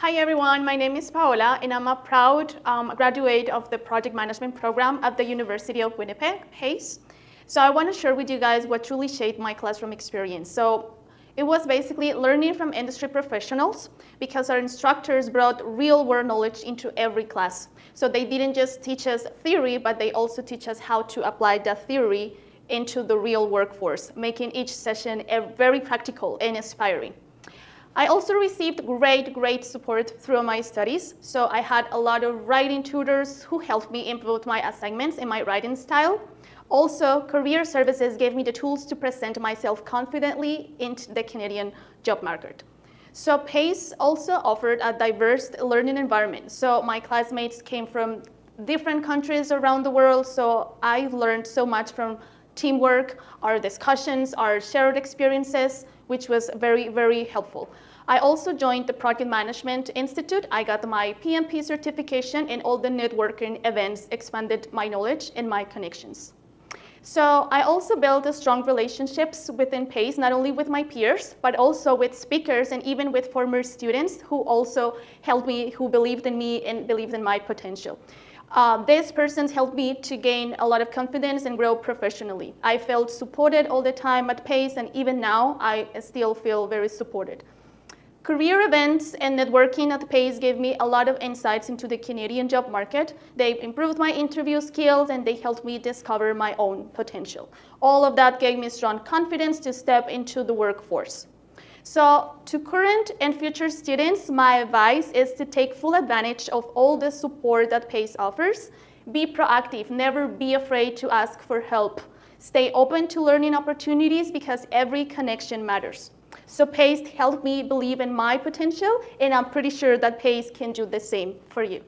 Hi everyone, my name is Paola and I'm a proud graduate of the project management program at the University of Winnipeg PACE. So I want to share with you guys what truly shaped my classroom experience. So it was basically learning from industry professionals because our instructors brought real world knowledge into every class. So they didn't just teach us theory, but they also teach us how to apply that theory into the real workforce, making each session very practical and inspiring. I also received great support through my studies. So I had a lot of writing tutors who helped me improve my assignments and my writing style. Also, career services gave me the tools to present myself confidently into the Canadian job market. So PACE also offered a diverse learning environment. So my classmates came from different countries around the world. So I've learned so much from teamwork, our discussions, our shared experiences, which was very helpful. I also joined the Project Management Institute. I got my PMP certification, and all the networking events expanded my knowledge and my connections. So I also built strong relationships within PACE, not only with my peers, but also with speakers and even with former students who also helped me, who believed in me and believed in my potential. These persons helped me to gain a lot of confidence and grow professionally. I felt supported all the time at PACE, and even now I still feel very supported. Career events and networking at PACE gave me a lot of insights into the Canadian job market. They improved my interview skills and they helped me discover my own potential. All of that gave me strong confidence to step into the workforce. So to current and future students, my advice is to take full advantage of all the support that PACE offers. Be proactive, never be afraid to ask for help. Stay open to learning opportunities because every connection matters. So PACE helped me believe in my potential, and I'm pretty sure that PACE can do the same for you.